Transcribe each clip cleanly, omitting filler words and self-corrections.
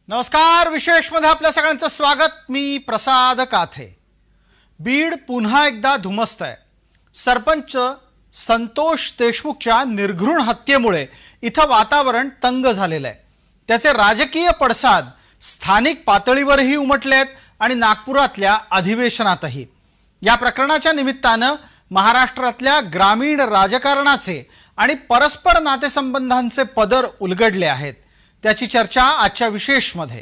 नमस्कार, विशेषमध्ये आपल्या सगळ्यांचं स्वागत। मी प्रसाद काथे। बीड पुन्हा एकदा धुमस्त आहे। सरपंच संतोष देशमुखच्या निर्घृण हत्येमुळे इथं वातावरण तंग झालेलं आहे। त्याचे राजकीय पडसाद स्थानिक पातळीवरही उमटलेत आणि नागपुरातल्या अधिवेशनातही। या प्रकरणाच्या निमित्तानं महाराष्ट्रातल्या ग्रामीण राजकारणाचे आणि परस्पर नातेसंबंधांचे पदर उलगडले आहेत। त्याची चर्चा आजच्या विशेषमध्ये।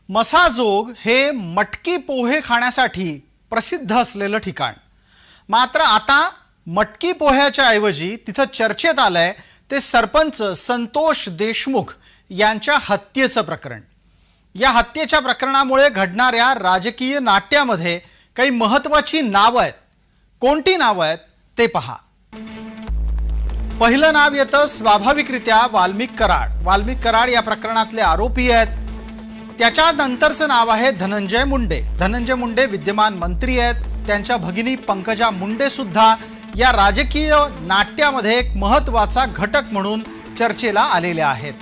मसाजोग हे मटकी पोहे खाण्यासाठी प्रसिद्ध असलेलं ठिकाण। मात्र आता मटकी पोह्याच्या ऐवजी तिथं चर्चेत आलंय ते सरपंच संतोष देशमुख यांच्या हत्येचं प्रकरण। या हत्येच्या प्रकरणामुळे घडणाऱ्या राजकीय नाट्यामध्ये काही महत्त्वाची नावं आहेत। कोणती नावं आहेत ते पहा। पहिलं नाव येतं स्वाभाविकरित्या वाल्मिक कराड। वाल्मिक कराड या प्रकरणातले आरोपी आहेत। त्याच्यानंतरचं नाव आहे धनंजय मुंडे। धनंजय मुंडे विद्यमान मंत्री आहेत। त्यांच्या भगिनी पंकजा मुंडे सुद्धा या राजकीय नाट्यामध्ये एक महत्त्वाचा घटक म्हणून चर्चेला आलेले आहेत।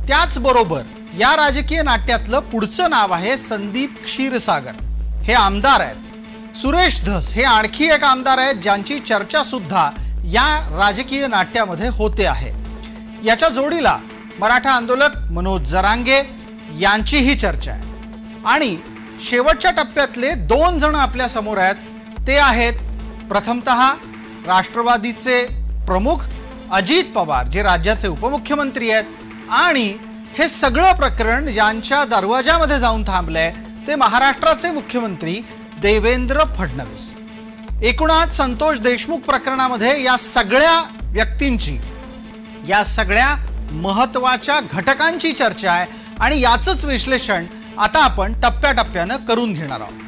त्याचबरोबर या राजकीय नाट्यातलं पुढचं नाव आहे संदीप क्षीरसागर। हे आमदार आहेत। सुरेश धस हे आणखी एक आमदार आहेत ज्यांची चर्चा सुद्धा या राजकीय नाट्यामध्ये होते आहे। याच्या जोडीला मराठा आंदोलक मनोज जरांगे यांचीही चर्चा आहे। आणि शेवटच्या टप्प्यातले दोन जण आपल्या समोर आहेत। ते आहेत प्रथमतः राष्ट्रवादीचे प्रमुख अजित पवार, जे राज्याचे उपमुख्यमंत्री आहेत। आणि हे सगळं प्रकरण ज्यांच्या दरवाजामध्ये जाऊन थांबलंय ते महाराष्ट्राचे मुख्यमंत्री देवेंद्र फडणवीस। एकूणच संतोष देशमुख प्रकरणामध्ये या सगळ्या व्यक्तींची, या सगळ्या महत्त्वाच्या घटकांची चर्चा आहे आणि याचंच विश्लेषण आता आपण टप्प्याटप्प्यानं करून घेणार आहोत।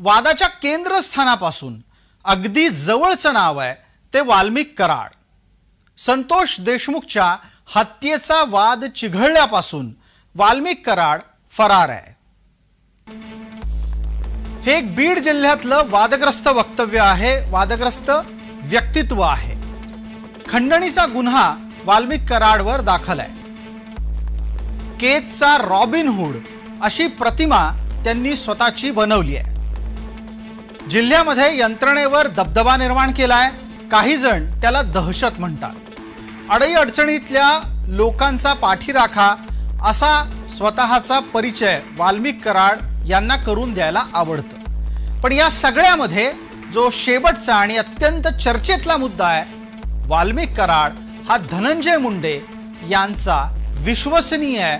वादाच्या केंद्रस्थानापासून अगदी जवळचं नाव आहे ते वाल्मिक कराड। संतोष देशमुखच्या हत्येचा वाद चिघळल्यापासून वाल्मिक कराड फरार आहे। हे एक बीड जिल्ह्यातलं वादग्रस्त वक्तव्य आहे, वादग्रस्त व्यक्तित्व आहे। खंडणीचा गुन्हा वाल्मिक कराडवर दाखल आहे। केतचा रॉबिनहूड अशी प्रतिमा त्यांनी स्वतःची बनवली आहे। जिल्ह्यामध्ये यंत्रणेवर दबदबा निर्माण केलाय। काही जण त्याला दहशत म्हणतात। अडीअडचणीतल्या लोकांचा पाठीराखा असा स्वतःचा परिचय वाल्मिक कराड यांना करून द्यायला आवडतं। पण या सगळ्यामध्ये जो शेवटचा आणि अत्यंत चर्चेतला मुद्दा आहे, वाल्मिक कराड हा धनंजय मुंडे यांचा विश्वसनीय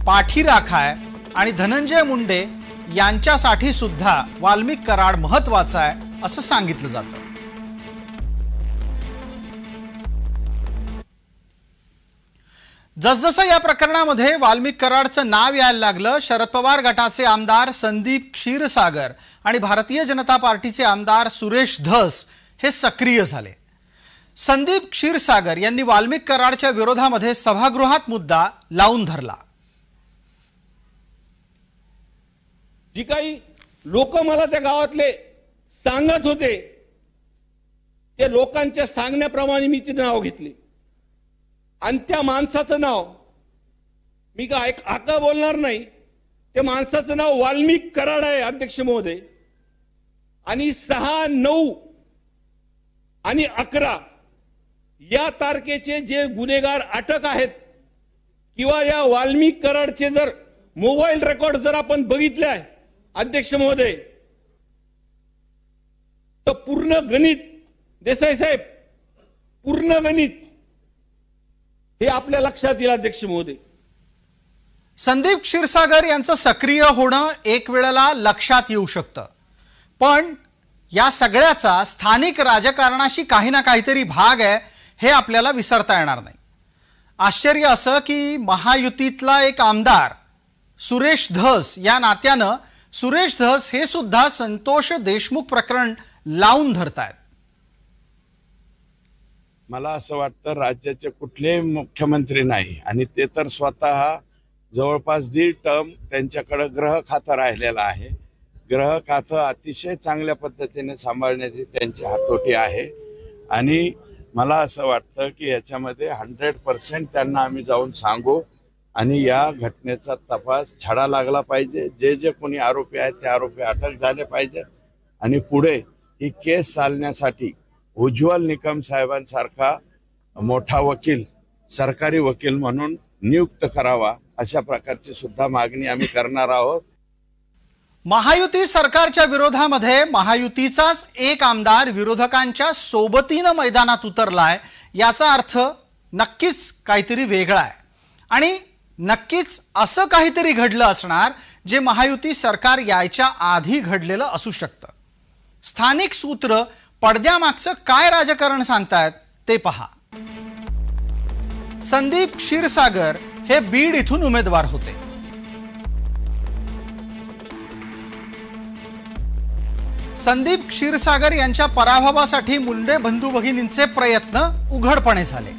पाठीराखा आहे। आणि धनंजय मुंडे यांच्यासाठी सुद्धा वाल्मिक कराड महत्त्वाचा आहे असं सांगितलं जातं। जसजसं या प्रकरणामध्ये वाल्मिक कराडचं नाव यायला लागलं, शरद पवार गटाचे आमदार संदीप क्षीरसागर आणि भारतीय जनता पार्टीचे आमदार सुरेश धस हे सक्रिय झाले। संदीप क्षीरसागर यांनी वाल्मिक कराडच्या विरोधामध्ये सभागृहात मुद्दा लावून धरला। जी काही लोक मला त्या गावातले सांगत होते ते लोकांच्या सांगण्याप्रमाणे मी तिचं नाव घेतले आणि त्या माणसाचं नाव मी काय आका बोलणार नाही। त्या माणसाचं नाव वाल्मिक कराड आहे अध्यक्ष महोदय। आणि 6, 9 आणि 11 या तारखेचे जे गुन्हेगार अटक आहेत किंवा या वाल्मिक कराडचे जर मोबाईल रेकॉर्ड जर आपण बघितले आहे अध्यक्ष महोदय, तर पूर्ण गणित देसाई साहेब, पूर्ण गणित हे आपल्या लक्षात येईल अध्यक्ष महोदय। संदीप क्षीरसागर यांचं सक्रिय होणं एक वेळेला लक्षात येऊ शकतं, पण या सगळ्याचा स्थानिक राजकारणाशी काही ना काहीतरी भाग आहे हे आपल्याला विसरता येणार नाही। आश्चर्य असं की महायुतीतला एक आमदार सुरेश धस या नात्यानं सुरेश धस हे सुद्धा संतोष देशमुख प्रकरण लावून धरतायत. मला असं वाटतं राज्याचे कुठलेही मुख्यमंत्री नाही आणि ते तर स्वतः जवळपास 1.5 टर्म त्यांच्याकडे गृह खातं राहिलेलं आहे. गृह खातं अतिशय चांगल्या पद्धतीने सांभाळण्याची त्यांची हातोटी आहे आणि मला असं वाटतं की याच्यामध्ये 100% त्यांना आम्ही जाऊन सांगू आणि या घटनेचा तपास छडा लागला पाहिजे. जे जे कोणी आरोपी आहेत ते आरोपी अटक झाले पाहिजेत आणि पुढे ही केस चालण्यासाठी उज्ज्वल निकम साहेबांसारखा मोठा वकील सरकारी वकील म्हणून नियुक्त करावा अशा प्रकारची सुद्धा मागणी आम्ही करणार आहोत. महायुती सरकारच्या विरोधामध्ये महायुतीचाच एक आमदार विरोधकांच्या सोबतीनं मैदानात उतरलाय याचा अर्थ नक्कीच काहीतरी वेगळा आहे आणि नक्कीच असं काहीतरी घडलं असणार जे महायुती सरकार यायच्या आधी घडलेलं असू शकतं. स्थानिक सूत्र पडद्यामागचं काय राजकारण सांगतायत ते पहा. संदीप क्षीरसागर हे बीड इथून उमेदवार होते. संदीप क्षीरसागर यांच्या पराभवासाठी मुंडे बंधू भगिनींचे प्रयत्न उघडपणे झाले.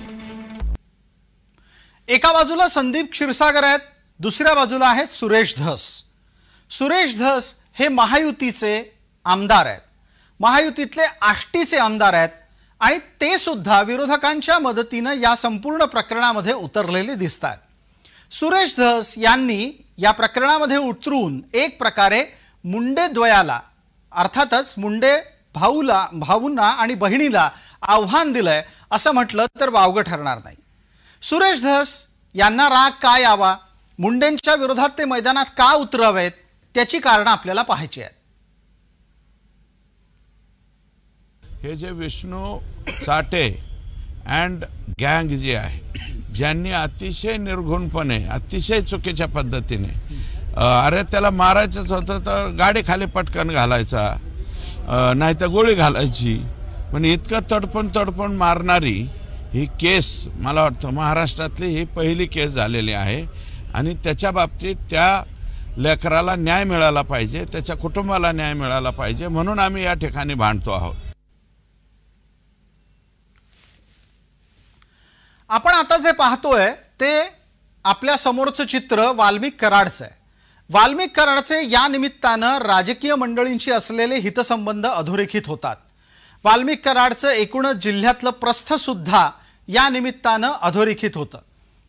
एका बाजूला संदीप क्षीरसागर आहेत, दुसऱ्या बाजूला आहेत सुरेश धस. सुरेश धस हे महायुतीचे आमदार आहेत, महायुतीतले आष्टीचे आमदार आहेत आणि ते सुद्धा विरोधकांच्या मदतीनं या संपूर्ण प्रकरणामध्ये उतरलेले दिसतात. सुरेश धस यांनी या प्रकरणामध्ये उतरून एक प्रकारे मुंडे द्वयाला अर्थातच मुंडे भाऊंना आणि बहिणीला आव्हान दिलंय असं म्हटलं तर वावगं ठरणार नाही. सुरेश धस यांना राग का यावा, मुंडेंच्या विरोधात ते मैदानात का उतरावेत त्याची कारणं आपल्याला पाहायची आहेत. हे जे विष्णू चाटे अँड गँग जे आहे ज्यांनी अतिशय निर्घुणपणे अतिशय चुकीच्या पद्धतीने अरे त्याला मारायचंच होतं तर गाडी खाली पटकन घालायचा नाही तर गोळी घालायची पण इतकं तडपण मारणारी ही केस मला वाटतं महाराष्ट्रातली ही पहिली केस झालेली आहे आणि त्याच्या बाबतीत त्या लेकराला न्याय मिळाला पाहिजे, त्याच्या कुटुंबाला न्याय मिळाला पाहिजे म्हणून आम्ही या ठिकाणी भांडतो आहोत. आपण आता जे पाहतोय ते आपल्या समोरचं चित्र वाल्मिक कराडचं आहे. वाल्मिक कराडचे या निमित्तानं राजकीय मंडळींशी असलेले हितसंबंध अधोरेखित होतात. वाल्मिक कराडचं एकूणच जिल्ह्यातलं प्रस्थ सुद्धा या निमित्तानं अधोरेखित होतं.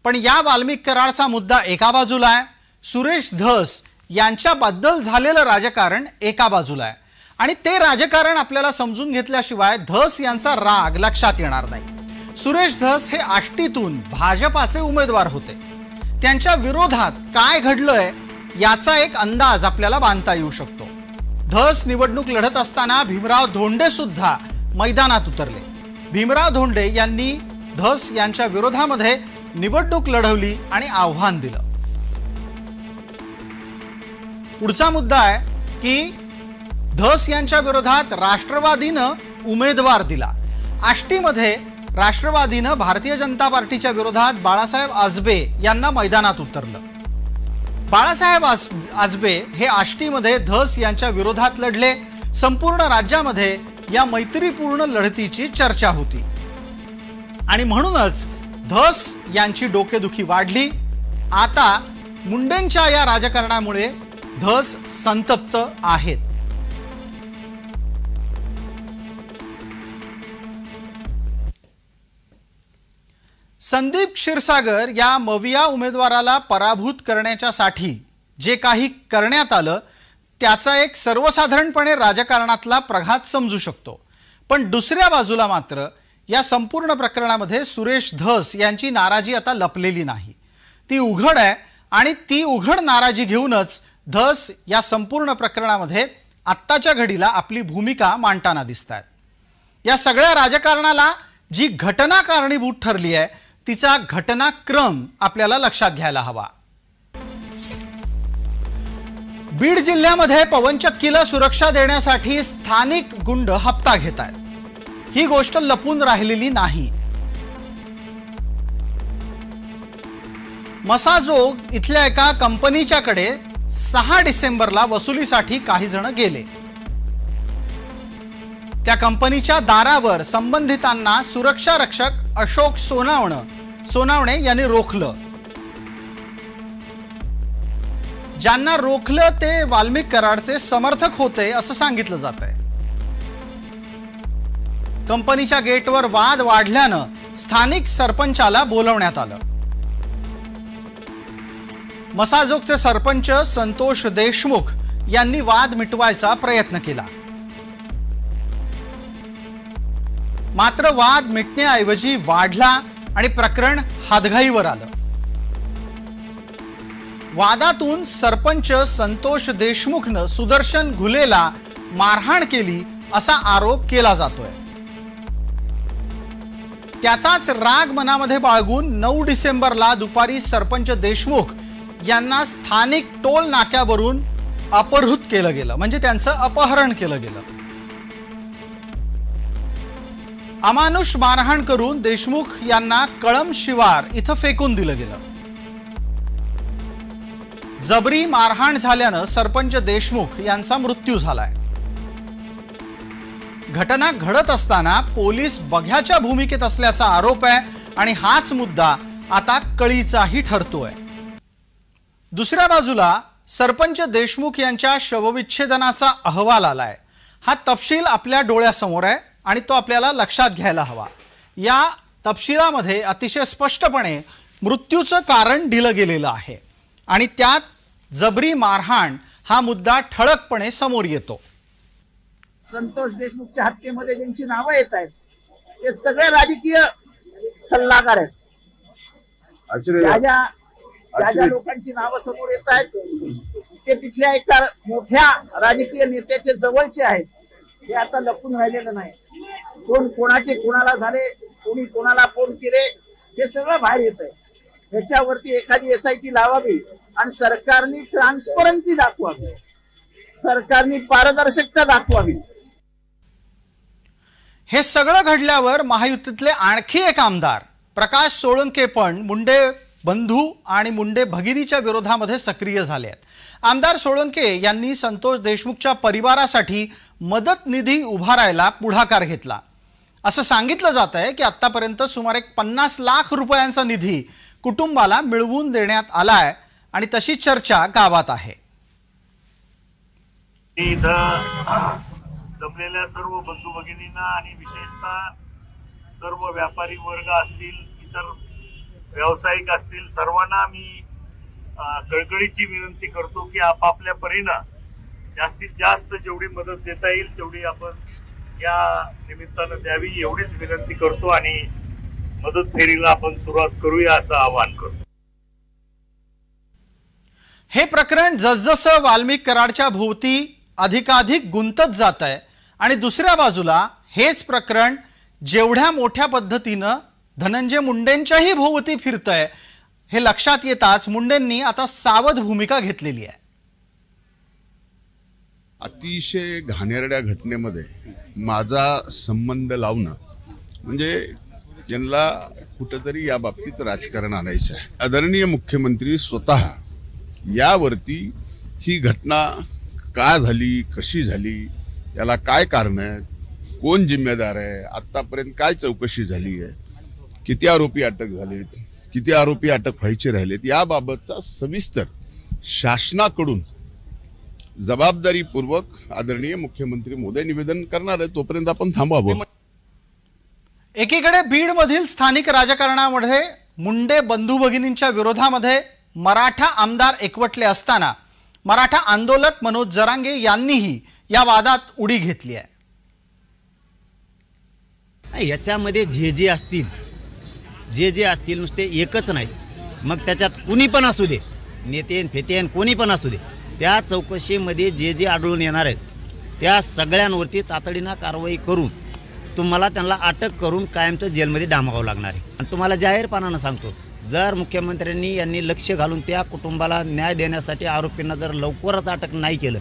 पण या वाल्मिक कराडचा मुद्दा एका बाजूला आहे, सुरेश धस यांच्याबद्दल झालेलं राजकारण एका बाजूला आहे आणि ते राजकारण आपल्याला समजून घेतल्याशिवाय धस यांचा राग लक्षात येणार नाही. सुरेश धस हे आष्टीतून भाजपाचे उमेदवार होते. त्यांच्या विरोधात काय घडलंय याचा एक अंदाज आपल्याला बांधता येऊ शकतो. धस निवडणूक लढत असताना भीमराव धोंडे सुद्धा मैदानात उतरले. भीमराव धोंडे यांनी धस यांच्या विरोधामध्ये निवडणूक लढवली आणि आव्हान दिलं. पुढचा मुद्दा आहे की धस यांच्या विरोधात राष्ट्रवादीनं उमेदवार दिला. आष्टीमध्ये राष्ट्रवादीनं भारतीय जनता पार्टीच्या विरोधात बाळासाहेब आजबे यांना मैदानात उतरलं. बाळासाहेब आजबे हे आष्टीमध्ये धस यांच्या विरोधात लढले. संपूर्ण राज्यामध्ये या मैत्रीपूर्ण लढतीची चर्चा होती आणि म्हणूनच धस यांची डोकेदुखी वाढली. आता मुंडेंच्या या राजकारणामुळे धस संतप्त आहेत. संदीप क्षीरसागर या मविया उमेदवाराला पराभूत करण्याच्यासाठी जे काही करण्यात आलं त्याचा एक सर्वसाधारणपणे राजकारणातला प्रघात समजू शकतो. पण दुसऱ्या बाजूला मात्र या संपूर्ण प्रकरणामध्ये सुरेश धस यांची नाराजी आता लपलेली नाही, ती उघड आहे आणि ती उघड नाराजी घेऊनच धस या संपूर्ण प्रकरणामध्ये आत्ताच्या घडीला आपली भूमिका मांडताना दिसतात. या सगळ्या राजकारणाला जी घटना कारणीभूत ठरली आहे तिचा घटनाक्रम आपल्याला लक्षात घ्यायला हवा. बीड जिल्ह्यामध्ये पवनचक्कीला सुरक्षा देण्यासाठी स्थानिक गुंड हप्ता घेत आहेत. ही गोष्ट लपून राहिलेली नाही. मसाजोग इथल्या एका कंपनीच्याकडे 6 डिसेंबरला वसुलीसाठी काही जण गेले. त्या कंपनीच्या दारावर संबंधितांना सुरक्षा रक्षक अशोक सोनावणे यांनी रोखलं. ज्यांना रोखलं ते वाल्मिक कराडचे समर्थक होते असं सांगितलं जात आहे. कंपनीच्या गेटवर वाद वाढल्यानं स्थानिक सरपंचाला बोलवण्यात आलं. मसाजोगचे सरपंच संतोष देशमुख यांनी वाद मिटवायचा प्रयत्न केला. मात्र वाद मिटण्याऐवजी वाढला आणि प्रकरण हातघाईवर आलं. वादातून सरपंच संतोष देशमुखनं सुदर्शन घुलेला मारहाण केली असा आरोप केला जातोय. त्याचाच राग मनामध्ये बाळगून 9 डिसेंबरला दुपारी सरपंच देशमुख यांना स्थानिक टोल नाक्यावरून अपहृत केलं गेलं, म्हणजे त्यांचं अपहरण केलं गेलं. अमानुष मारहाण करून देशमुख यांना कळम शिवार इथं फेकून दिलं गेलं. जबरी मारहाण झाल्यानं सरपंच देशमुख यांचा मृत्यू झालाय. घटना घडत असताना पोलीस बघ्याच्या भूमिकेत असल्याचा आरोप आहे आणि हाच मुद्दा आता कळीचाही ठरतोय. दुसऱ्या बाजूला सरपंच देशमुख यांच्या शवविच्छेदनाचा अहवाल आलाय. हा तपशील आपल्या डोळ्यासमोर आहे आणि तो आपल्याला लक्षात घ्यायला हवा. या तपशिलामध्ये अतिशय स्पष्टपणे मृत्यूचं कारण दिलं गेलेलं आहे आणि त्यात जबरी मारहाण हा मुद्दा ठळकपणे समोर येतो. संतोष देशमुखच्या हत्येमध्ये ज्यांची नावं येत आहेत ते सगळे राजकीय सल्लागार आहेत. ज्या लोकांची नावं समोर येत आहेत ते तिथल्या एका मोठ्या राजकीय नेत्याचे जवळचे आहेत. हे आता लपून राहिलेलं नाही. कोण कोणाचे कोणाला झाले, कोणी कोणाला फोन केले, हे सगळं बाहेर येत आहे. ह्याच्यावरती एखादी SIT लावावी आणि सरकारने ट्रान्सपरन्सी दाखवावी, सरकारने पारदर्शकता दाखवावी. हे सगळं घडल्यावर महायुतीतले आणखी एक आमदार प्रकाश सोळंके पण मुंडे बंधू आणि मुंडे भगिनीच्या विरोधामध्ये सक्रिय झाले आहेत. आमदार सोळंके यांनी संतोष देशमुखच्या परिवारासाठी मदत निधी उभारायला पुढाकार घेतला. असं सांगितलं जात आहे की आतापर्यंत सुमारे 50 लाख रुपयांचा निधी कुटुंबाला मिळवून देण्यात आलाय आणि तशी चर्चा गावात आहे. जमलेल्या सर्व बंधू भगिनींना आणि विशेषतः सर्व व्यापारी वर्ग असतील, इतर व्यावसायिक असतील, सर्वांना मी कळकळीची विनंती करतो की आपापल्या परीनं जास्तीत जास्त जेवढी मदत देता येईल तेवढी आपण या निमित्तानं द्यावी एवढीच विनंती करतो आणि मदत फेरीला आपण सुरुवात करूया असं आवाहन करतो. हे प्रकरण जसजसं वाल्मिक कराडच्या भोवती अधिकाधिक गुंतत जात आहे आणि दुसऱ्या बाजूला हेच प्रकरण जेवढ्या मोठ्या पद्धतीनं धनंजय मुंडेंच्याही भोवती फिरतंय हे लक्षात येताच मुंडेंनी आता सावध भूमिका घेतलेली आहे. अतिशय घाणेरड्या घटनेमध्ये माझा संबंध लावणं म्हणजे यांना कुठेतरी या बाबतीत राजकारण आणायचं आहे. आदरणीय मुख्यमंत्री स्वतः यावरती ही घटना का झाली, कशी झाली, याला काय कारण आहे, कोण जिम्मेदार आहे, आतापर्यंत काय चौकशी झाली आहे, किती आरोपी अटक झालेत, किती आरोपी अटक व्हायचे राहिलेत, याबाबतचा सविस्तर शासनाकडून जबाबदारीपूर्वक आदरणीय मुख्यमंत्री महोदय निवेदन करणार आहे. तोपर्यंत आपण थांबावं. एकीकडे बीडमधील स्थानिक राजकारणामध्ये मुंडे बंधू भगिनींच्या विरोधामध्ये मराठा आमदार एकवटले असताना मराठा आंदोलक मनोज जरांगे यांनीही या वादात उडी घेतली आहे. याच्यामध्ये जे असतील नुसते एकच नाही, मग त्याच्यात कुणी पण असू दे, नेतेन फेतेन कोणी पण असू दे, त्या चौकशीमध्ये जे आढळून येणार आहेत त्या सगळ्यांवरती तातडीनं कारवाई करून तुम्हाला त्यांना अटक करून कायमचं जेलमध्ये डांबावं लागणार आहे. आणि तुम्हाला जाहीरपणानं सांगतो, जर मुख्यमंत्र्यांनी यांनी लक्ष घालून त्या कुटुंबाला न्याय देण्यासाठी आरोपींना जर लवकरच अटक नाही केलं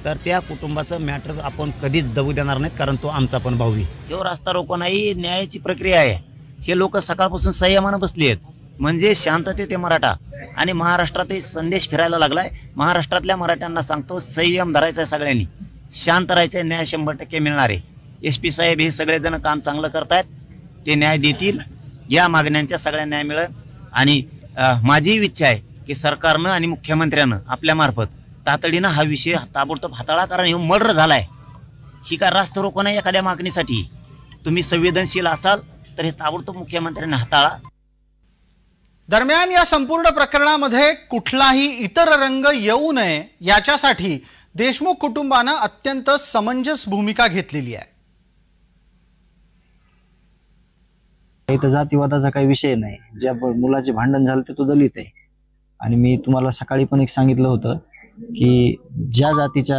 तर त्या कुटुंबाचं मॅटर आपण कधीच दबू देणार नाहीत, कारण तो आमचा पण भाऊ आहे. जो रास्ता रोको नाही, न्यायाची प्रक्रिया आहे. हे लोक सकाळपासून संयमानं बसली आहेत. म्हणजे शांततेत मराठा आणि महाराष्ट्रातही संदेश फिरायला लागलाय. महाराष्ट्रातल्या मराठ्यांना सांगतो, संयम धरायचा आहे सगळ्यांनी, शांत राहायचं आहे, न्याय 100% मिळणार आहे. SP साहेब हे सगळेजण काम चांगलं करतायत, ते न्याय देतील. या मागण्यांच्या सगळ्या न्याय मिळेल. आणि माझी इच्छा आहे की सरकारनं आणि मुख्यमंत्र्यानं आपल्यामार्फत तातडीनं हा विषय ताबडतोब हाताळा. कारण हे मर्डर झालाय, ही का रास्त रोको नाही एखाद्या मागणीसाठी. तुम्ही संवेदनशील असाल तर हे ताबडतोब मुख्यमंत्र्यांनी हाताळा. दरम्यान या संपूर्ण प्रकरणामध्ये कुठलाही इतर रंग येऊ नये याच्यासाठी देशमुख कुटुंबानं अत्यंत समंजस भूमिका घेतलेली आहे. इथं जातीवादाचा काही विषय नाही. ज्या मुलाचे भांडण झालं ते तो दलित आहे. आणि मी तुम्हाला सकाळी पण एक सांगितलं होतं की ज्या जातीचा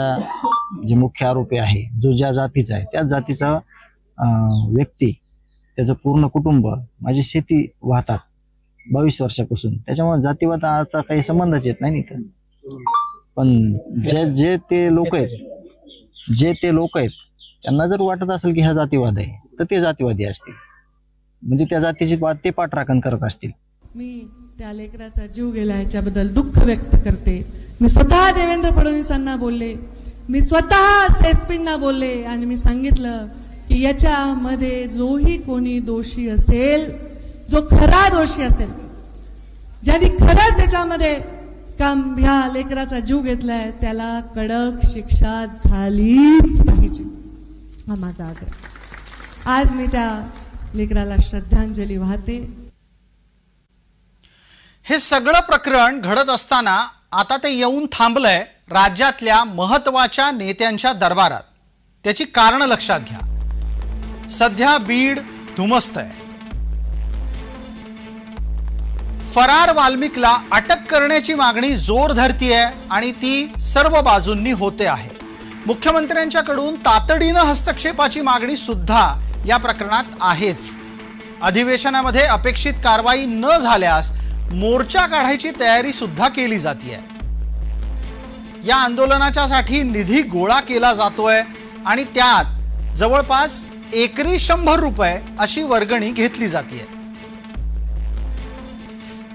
जे मुख्य आरोपी आहे, जो ज्या जातीचा आहे त्याच जातीचा व्यक्ती, त्याचं पूर्ण कुटुंब माझी शेती वाहतात 22 वर्षापासून. त्याच्यामुळे जातीवादाचा काही संबंधच येत नाही इथं. पण जे ते लोक आहेत त्यांना जर वाटत असेल की हा जातीवाद आहे तर ते जातीवादी असतील, म्हणजे त्या जातीची ते पाठराखण करत असतील. मी त्या लेकराचा जीव गेला याच्याबद्दल दुःख व्यक्त करते. मी स्वतः देवेंद्र फडणवीसांना बोलले, मी स्वतः सेचपिंना बोलले आणि मी सांगितलं की याच्यामध्ये जोही कोणी दोषी असेल, जो खरा दोषी असेल, ज्यांनी खरंच याच्यामध्ये ह्या लेकराचा जीव घेतलाय, त्याला कडक शिक्षा झालीच पाहिजे, हा माझा आग्रह. आज मी त्या लेकराला श्रद्धांजली वाहते. हे सगळं प्रकरण घडत असताना आता ते येऊन थांबलंय राज्यातल्या महत्त्वाच्या नेत्यांच्या दरबारात. त्याची कारणं लक्षात घ्या. सध्या बीड धुमस्त आहे. फरार वाल्मिकला अटक करण्याची मागणी जोर धरतीये आणि ती सर्व बाजूंनी होते आहे. मुख्यमंत्र्यांच्याकडून तातडीनं हस्तक्षेपाची मागणी सुद्धा या प्रकरणात आहेच. अधिवेशनामध्ये अपेक्षित कारवाई न झाल्यास मोर्चा काढायची तयारी सुद्धा केली जातीये. या आंदोलनाच्यासाठी निधी गोळा केला जातोय आणि त्यात जवळपास एकरी 100 रुपये अशी वर्गणी घेतली जाते.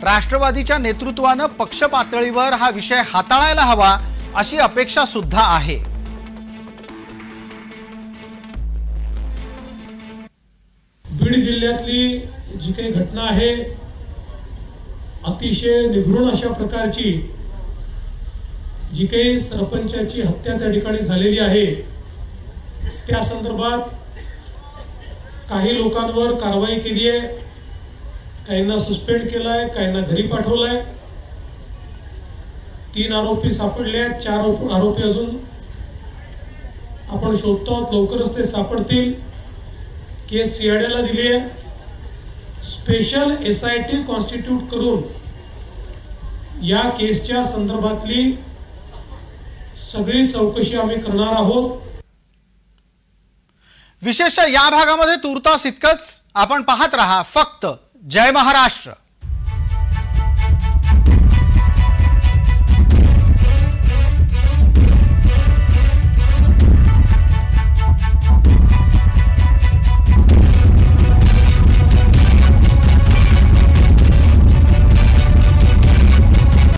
राष्ट्रवादीच्या नेतृत्वानं पक्ष पातळीवर हा विषय हाताळायला हवा अशी अपेक्षा सुद्धा आहे. बीड जिल्ह्यातली जी काही घटना आहे, अतिशय निगृढ अशा प्रकारची जी काही सरपंचाची हत्या त्या ठिकाणी झालेली आहे, त्या संदर्भात काही लोकांवर कारवाई केली आहे, काहींना सस्पेंड केलाय, काहींना घरी पाठवलाय. 3 आरोपी सापडले आहेत, 4 आरोपी अजून आपण शोधतो. लवकरच ते सापडतील. केस सीआयडीला दिली आहे. स्पेशल SIT कॉन्स्टिट्यूट करून या केसच्या संदर्भातली सगळी चौकशी आम्ही करणार आहोत. विशेष या भागामध्ये तुर्तास इतकंच. आपण पाहत रहा फक्त जय महाराष्ट्र.